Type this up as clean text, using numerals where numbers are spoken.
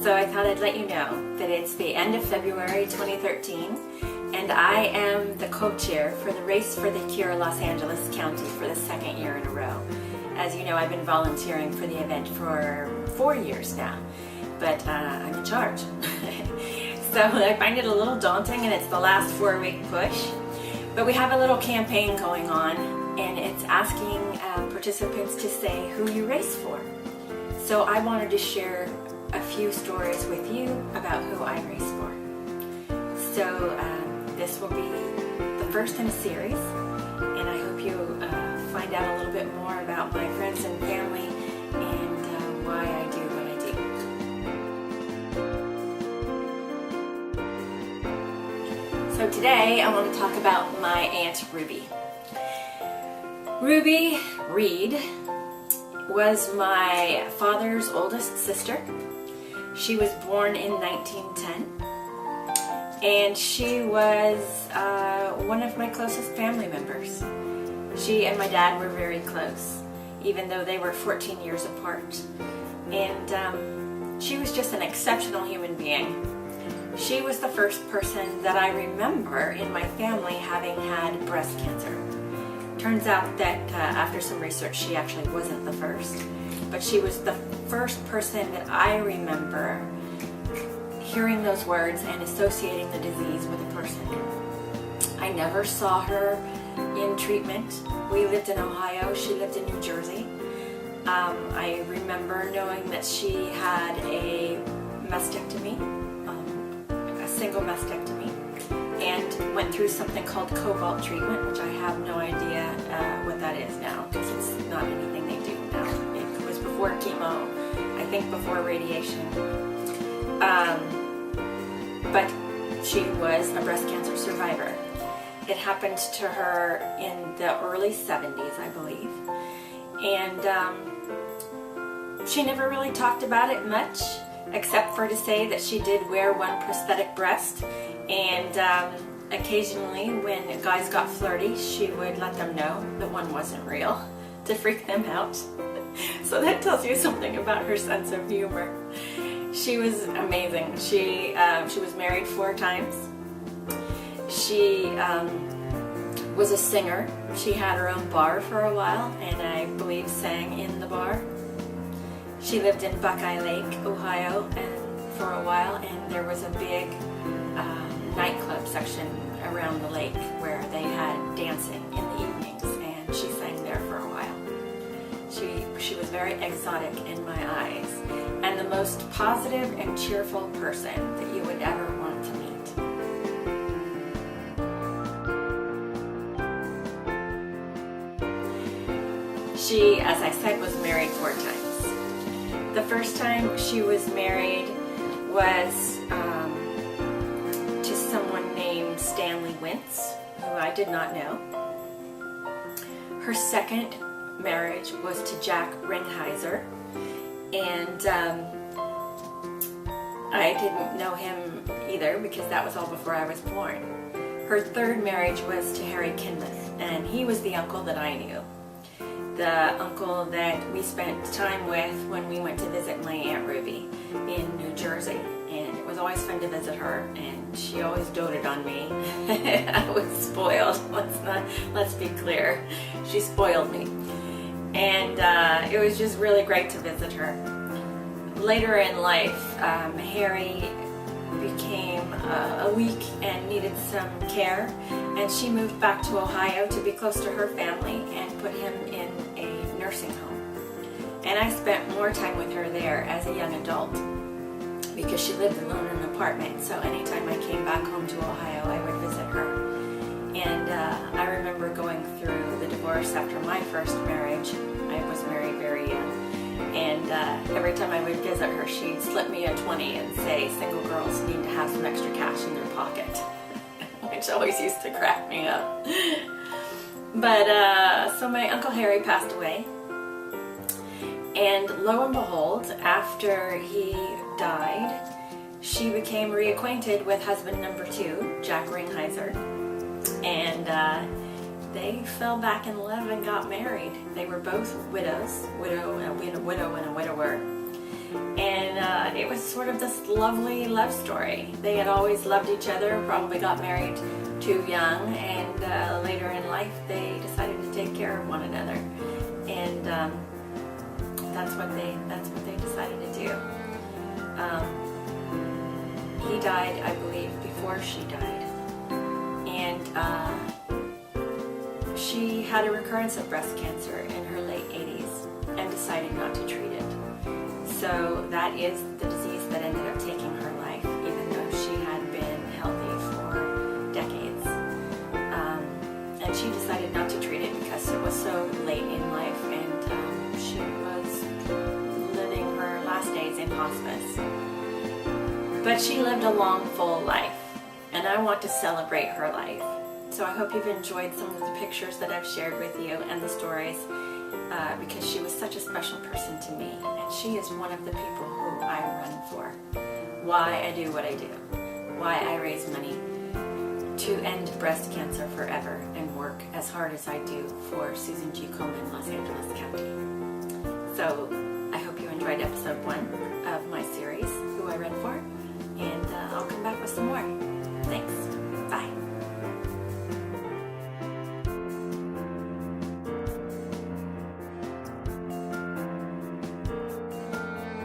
So I thought I'd let you know that it's the end of February 2013, and I am the co-chair for the Race for the Cure Los Angeles County for the second year in a row. As you know, I've been volunteering for the event for 4 years now, but I'm in charge. So I find it a little daunting, and it's the last 4-week push. But we have a little campaign going on, and it's asking participants to say who you race for. So I wanted to share a few stories with you about who I race for. So this will be the first in a series, and I hope you find out a little bit more about my friends and family and why I do what I do. So today I want to talk about my Aunt Ruby. Ruby Reed was my father's oldest sister. She was born in 1910, and she was one of my closest family members. She and my dad were very close, even though they were 14 years apart. And she was just an exceptional human being. She was the first person that I remember in my family having had breast cancer. Turns out that after some research, she actually wasn't the first, but she was the first person that I remember hearing those words and associating the disease with a person. I never saw her in treatment. We lived in Ohio, she lived in New Jersey. I remember knowing that she had a mastectomy, a single mastectomy, and went through something called cobalt treatment, which I have no idea what that is now, because it's not anything they do now. It was before chemo, I think before radiation. But she was a breast cancer survivor. It happened to her in the early 70s, I believe. And she never really talked about it much, except for to say that she did wear one prosthetic breast. And occasionally when guys got flirty, she would let them know that one wasn't real to freak them out. So that tells you something about her sense of humor. She was amazing. She was married 4 times. She was a singer. She had her own bar for a while, and I believe sang in the bar. She lived in Buckeye Lake, Ohio, and for a while, and there was a big nightclub section around the lake where they had dancing in the evenings, and she sang there for a while. She was very exotic in my eyes, and the most positive and cheerful person that you would ever want to meet. She, as I said, was married 4 times. The first time she was married was to someone named Stanley Wentz, who I did not know. Her second marriage was to Jack Ringheiser, and I didn't know him either because that was all before I was born. Her third marriage was to Harry Kinmouth, and he was the uncle that I knew. The uncle that we spent time with when we went to visit my Aunt Ruby in New Jersey, and it was always fun to visit her, and she always doted on me. I was spoiled. Let's be clear. She spoiled me, and it was just really great to visit her. Later in life, Harry became weak and needed some care, and she moved back to Ohio to be close to her family and put him in a nursing home. And I spent more time with her there as a young adult because she lived alone in an apartment, so anytime I came back home to Ohio, I would visit her. And I remember going through the divorce after my first marriage. I was married very young. And every time I would visit her, she'd slip me a 20 and say, single girls need to have some extra cash in their pocket, which always used to crack me up. But so my Uncle Harry passed away, and lo and behold, after he died, she became reacquainted with husband number 2, Jack Ringheiser, and they fell back in love and got married. They were both widows, a widow and a widower. And it was sort of this lovely love story. They had always loved each other, probably got married too young, and later in life they decided to take care of one another, and that's what they decided to do. He died, I believe, before she died, and she had a recurrence of breast cancer in her late 80s and decided not to treat it. So that is the disease that ended up taking her life, even though she had been healthy for decades. And she decided not to treat it because it was so late in life, and she was living her last days in hospice. But she lived a long, full life, and I want to celebrate her life. So I hope you've enjoyed some of the pictures that I've shared with you and the stories, because she was such a special person to me, and she is one of the people who I run for. Why I do what I do, why I raise money to end breast cancer forever and work as hard as I do for Susan G. Komen, Los Angeles County. So I hope you enjoyed episode 1.